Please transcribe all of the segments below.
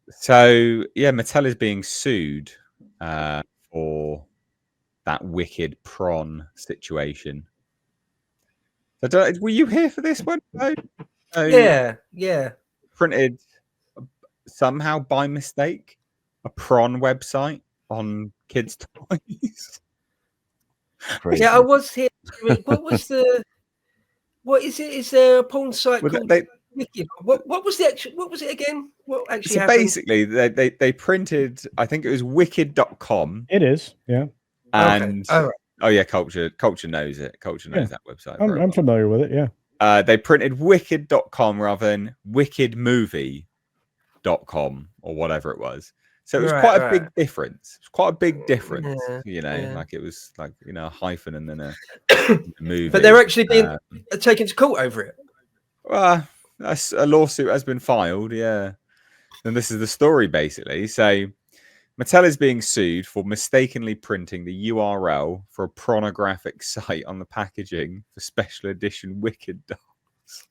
So yeah, Mattel is being sued for that wicked prawn situation. So were you here for this one? So Yeah. printed somehow by mistake a prawn website on kids' toys. Crazy. Yeah, I was here. What was the? What is it? Is there a porn site Well, called they, Wicked? What was the actual? What was it again? What actually so happened? basically, they printed. I think it was wicked.com. It is, yeah. And All right. oh yeah, culture knows it. Culture knows that website. Very I'm familiar with it, yeah. They printed wicked.com rather than wickedmovie.com or whatever it was. So it was quite a big difference. It's quite a big difference, like it was like, a hyphen and then a movie. But they're actually being taken to court over it. Well, a lawsuit has been filed, yeah. And this is the story, basically. So Mattel is being sued for mistakenly printing the URL for a pornographic site on the packaging for special edition Wicked dolls.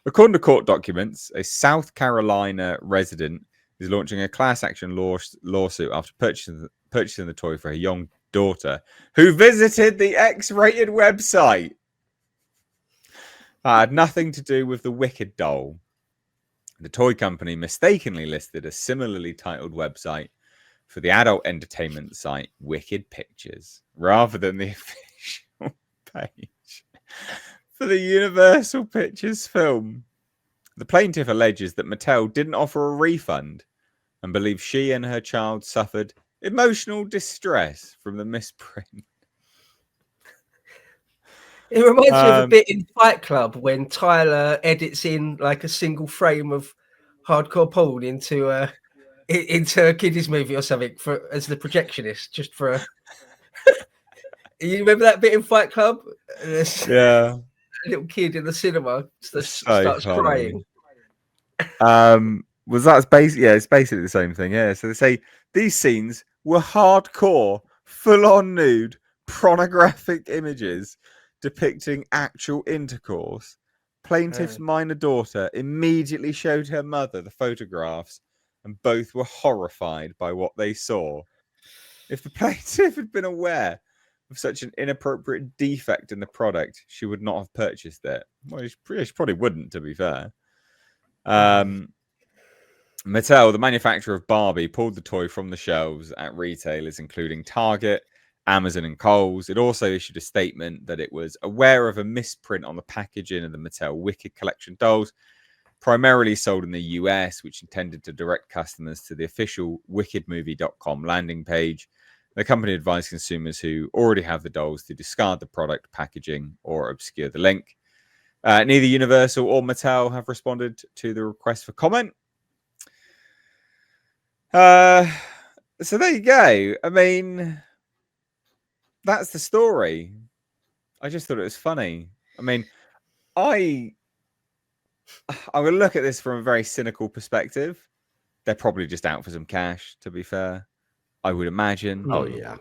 According to court documents, a South Carolina resident is launching a class action lawsuit after purchasing the toy for her young daughter, who visited the X-rated website. Had nothing to do with the Wicked doll. The toy company mistakenly listed a similarly titled website for the adult entertainment site Wicked Pictures rather than the official page for the Universal Pictures film. The plaintiff alleges that Mattel didn't offer a refund and believes she and her child suffered emotional distress from the misprint. It reminds me of a bit in Fight Club when Tyler edits in like a single frame of hardcore porn into a kiddies movie or something as the projectionist, just for a... You remember that bit in Fight Club? Yeah. A little kid in the cinema starts crying. Was that's basically it's basically the same thing, yeah. So they say these scenes were hardcore, full-on nude, pornographic images depicting actual intercourse. Plaintiff's minor daughter immediately showed her mother the photographs, and both were horrified by what they saw. If the plaintiff had been aware of such an inappropriate defect in the product, she would not have purchased it. Well, she probably wouldn't, to be fair. Mattel, the manufacturer of Barbie, pulled the toy from the shelves at retailers including Target, Amazon, and Kohl's. It also issued a statement that it was aware of a misprint on the packaging of the Mattel Wicked collection dolls, primarily sold in the US, which intended to direct customers to the official wickedmovie.com landing page. The company advised consumers who already have the dolls to discard the product packaging or obscure the link. Neither Universal or Mattel have responded to the request for comment. So there you go. I mean, that's the story. I just thought it was funny. I mean, I'm going to look at this from a very cynical perspective. They're probably just out for some cash, to be fair. I would imagine. Oh, yeah.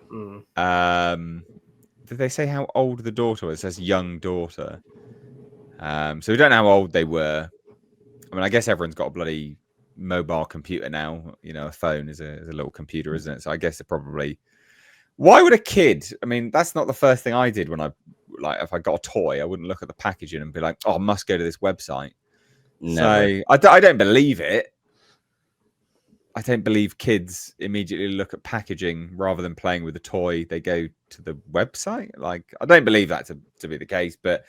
Did they say how old the daughter was? It says young daughter. So we don't know how old they were. I mean, I guess everyone's got a bloody mobile computer now. A phone is a little computer, isn't it? So I guess it probably... Why would a kid... I mean, that's not the first thing I did when if I got a toy, I wouldn't look at the packaging and be like, oh, I must go to this website. Never. So I don't believe it. I don't believe kids immediately look at packaging rather than playing with the toy. They go to the website. I don't believe that to be the case, but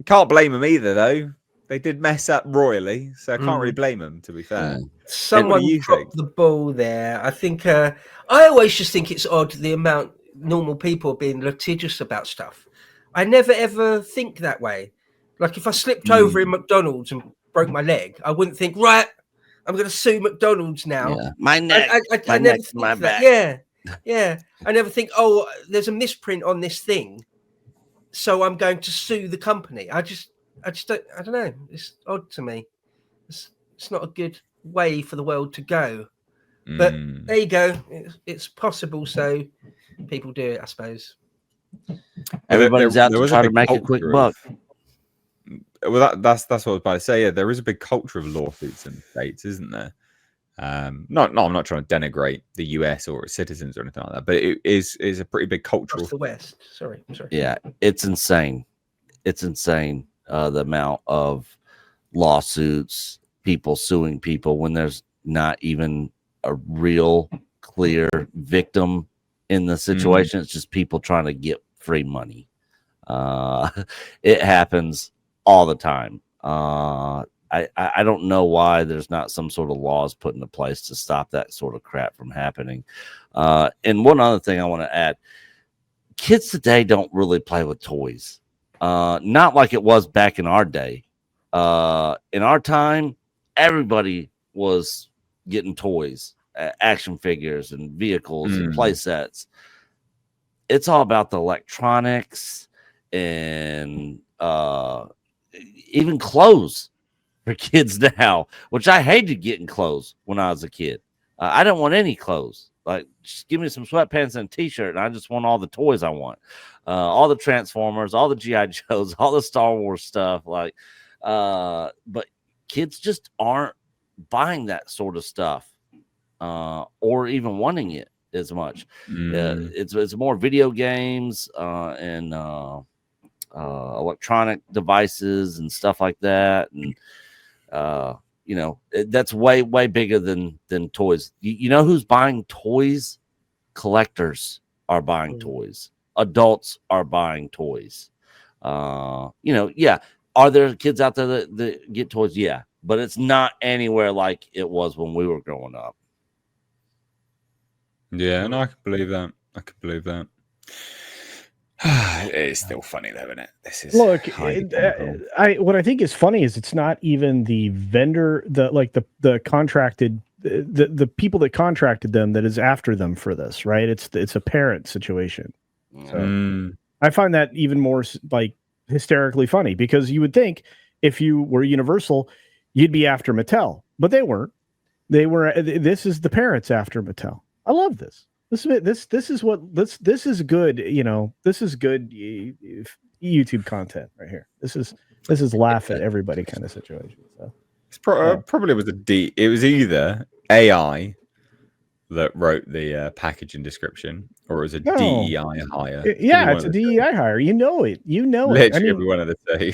can't blame them either, though. They did mess up royally, so I can't really blame them, to be fair. Someone dropped the ball there. I think I always just think it's odd the amount normal people are being litigious about stuff. I never ever think that way. Like if I slipped over in McDonald's and broke my leg, I wouldn't think, right, I'm going to sue McDonald's now. Yeah. My neck, I never think my that. back. Yeah. I never think, oh, there's a misprint on this thing, so I'm going to sue the company. I just don't. I don't know. It's odd to me. It's not a good way for the world to go. But there you go. It's possible, so people do it, I suppose. Everybody's out to try to make a quick buck. well, that's what I was about to say. Yeah, there is a big culture of lawsuits in the States, isn't there? I'm not trying to denigrate the US or its citizens or anything like that, but it is a pretty big cultural. Across the West. Sorry. Yeah, it's insane. It's insane the amount of lawsuits, people suing people when there's not even a real clear victim in the situation. It's just people trying to get free money. It happens all the time. I don't know why there's not some sort of laws put into place to stop that sort of crap from happening. And one other thing I want to add, kids today don't really play with toys. Not like it was back in our day. In our time, everybody was getting toys, action figures and vehicles and play sets. It's all about the electronics and even clothes for kids now, which I hated getting clothes when I was a kid. I didn't want any clothes. Like, just give me some sweatpants and a t-shirt, and I just want all the toys I want. All the Transformers, all the G.I. Joes, all the Star Wars stuff. But kids just aren't buying that sort of stuff or even wanting it as much. It's more video games and electronic devices and stuff like that. And that's way bigger than toys. You know who's buying toys? Collectors are buying toys. Adults are buying toys. Yeah. Are there kids out there that get toys? Yeah, but it's not anywhere like it was when we were growing up. Yeah, no, I can believe that. It's still funny though, isn't it? This is Look. What I think is funny is it's not even the vendor, the contracted, the people that contracted them that is after them for this, right? It's a parent situation. So I find that even more hysterically funny, because you would think if you were Universal, you'd be after Mattel, but they weren't. This is the parents after Mattel. I love this. This is good. This is good YouTube content right here. This is laugh at everybody kind of situation. So it's probably was it was either AI that wrote the packaging description, or it was a DEI hire. Yeah, it's a DEI hire. You know it. Literally every one of the two.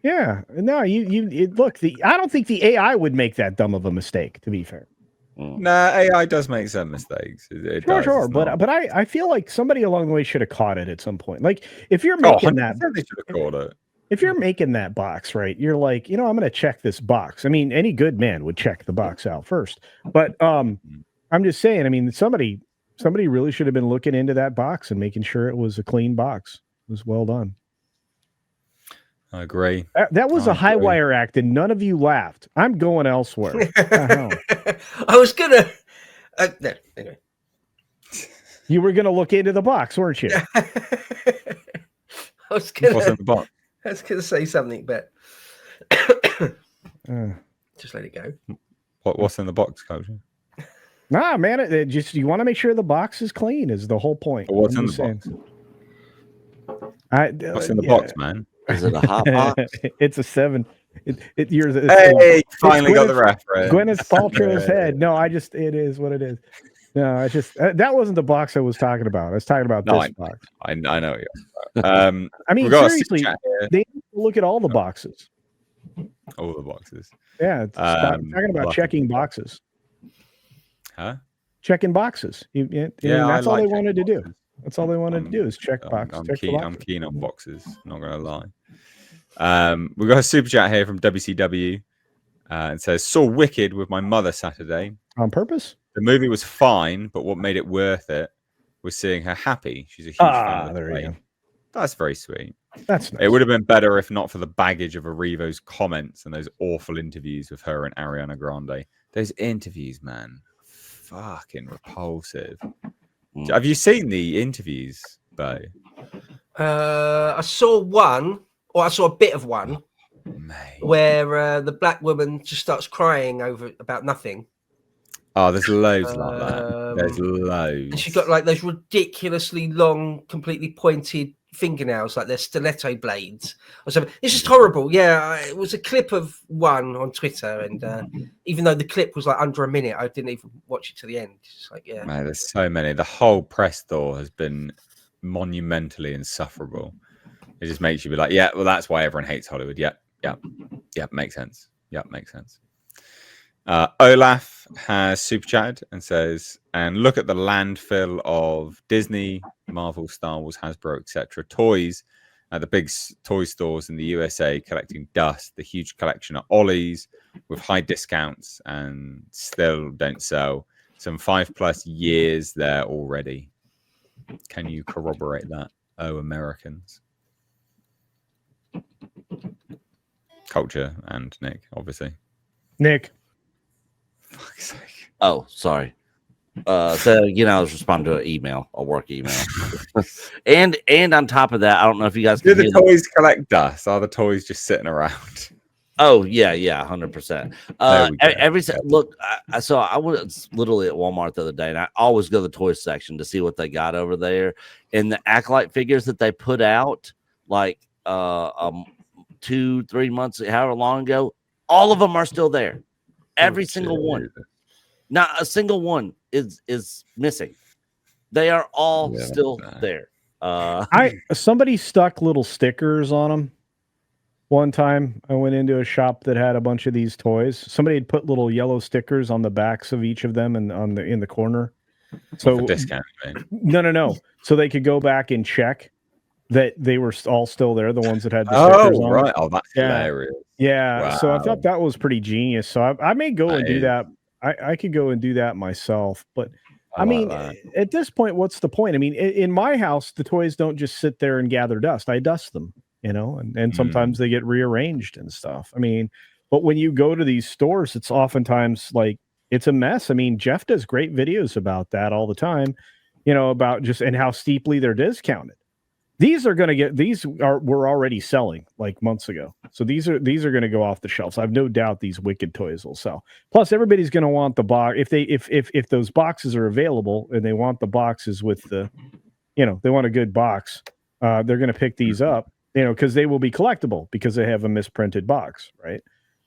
Yeah. No, look. I don't think the AI would make that dumb of a mistake, to be fair. Nah, AI does make some mistakes. It does, sure. But I feel like somebody along the way should have caught it at some point. Like, if you're making they should have caught it. If you're making that box, right, you're like, I'm going to check this box. I mean, any good man would check the box out first. But I'm just saying, I mean, somebody really should have been looking into that box and making sure it was a clean box. It was well done. I agree. That was a high wire act, and none of you laughed. I'm going elsewhere. I was gonna. Anyway. You were gonna look into the box, weren't you? What's in the box? I was gonna say something, but just let it go. What's in the box, Coach? Nah, man. You want to make sure the box is clean. Is the whole point. What's in the box? What's in the box, man? Is it a hot box? It's a 7. Hey, finally got the reference. Gwyneth Paltrow's head. No, it is what it is. No, I just that wasn't the box I was talking about. I was talking about this box. I know what you're talking about. I mean, seriously, they need to look at all the boxes. All the boxes. Yeah, talking about checking boxes. Huh? Checking boxes. That's all they wanted to do. That's all they wanted to do is check boxes. I'm keen on boxes. Not gonna lie. We've got a super chat here from WCW. It says, saw Wicked with my mother Saturday. On purpose? The movie was fine, but what made it worth it was seeing her happy. She's a huge fan of the play. That's very sweet. That's nice. It would have been better if not for the baggage of Arrivo's comments and those awful interviews with her and Ariana Grande. Those interviews, man, fucking repulsive. Have you seen the interviews, Bo? I saw one, or I saw a bit of one, where the black woman just starts crying about nothing. Oh, there's loads like that. There's loads. And she got like those ridiculously long, completely pointed fingernails, like they're stiletto blades or something. It's just horrible. Yeah, it was a clip of one on Twitter, and even though the clip was like under a minute, I didn't even watch it to the end. It's like, yeah, Man, there's so many. The whole press tour has been monumentally insufferable. It just makes you be like, yeah, well, that's why everyone hates Hollywood. Yep, makes sense. Yep, makes sense. Olaf has super chatted and says, and look at the landfill of Disney, Marvel, Star Wars, Hasbro, etc. toys at the big toy stores in the USA collecting dust. The huge collection of Ollies with high discounts and still don't sell. Some 5+ years there already. Can you corroborate that? Oh, Americans. Culture and Nick, obviously. Nick. Fuck's sake. Oh, sorry. So I was responding to an email, a work email, and on top of that, I don't know if you guys Do can the toys collect dust? Are the toys just sitting around? Oh yeah, 100%. Look, so I was literally at Walmart the other day, and I always go to the toy section to see what they got over there. And the Acolyte figures that they put out, like 2-3 months, however long ago, all of them are still there. Every single one. Not a single one is missing. They are all still there. Somebody stuck little stickers on them. One time I went into a shop that had a bunch of these toys. Somebody had put little yellow stickers on the backs of each of them and in the corner. So for discount, right? No. So they could go back and check that they were all still there, the ones that had the stickers on. Right. Oh, that's hilarious. Yeah. Wow. So I thought that was pretty genius. So I may go and do that. I could go and do that myself. But I mean, at this point, what's the point? I mean, in my house, the toys don't just sit there and gather dust. I dust them, and sometimes they get rearranged and stuff. I mean, but when you go to these stores, it's oftentimes like it's a mess. I mean, Jeff does great videos about that all the time, about just and how steeply they're discounted. We're already selling like months ago. So these are going to go off the shelves. I have no doubt these Wicked toys will sell. Plus everybody's going to want the box. If those boxes are available and they want the boxes with the, they want a good box, they're going to pick these up, because they will be collectible because they have a misprinted box. Right.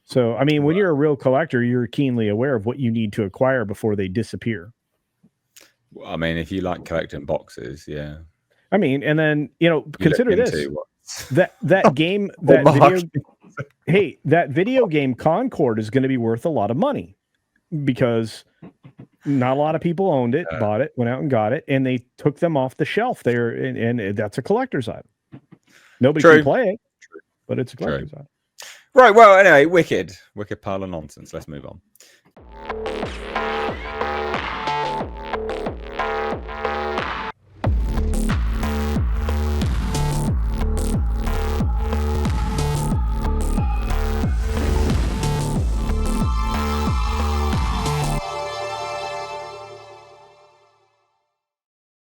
So, I mean, when you're a real collector, you're keenly aware of what you need to acquire before they disappear. I mean, if you like collecting boxes, yeah. I mean, and then, consider this, that game, that video game Concord is going to be worth a lot of money because not a lot of people owned it, bought it, went out and got it, and they took them off the shelf there. And that's a collector's item. Nobody can play it, but it's a collector's item. Right. Well, anyway, wicked pile of nonsense. Let's move on.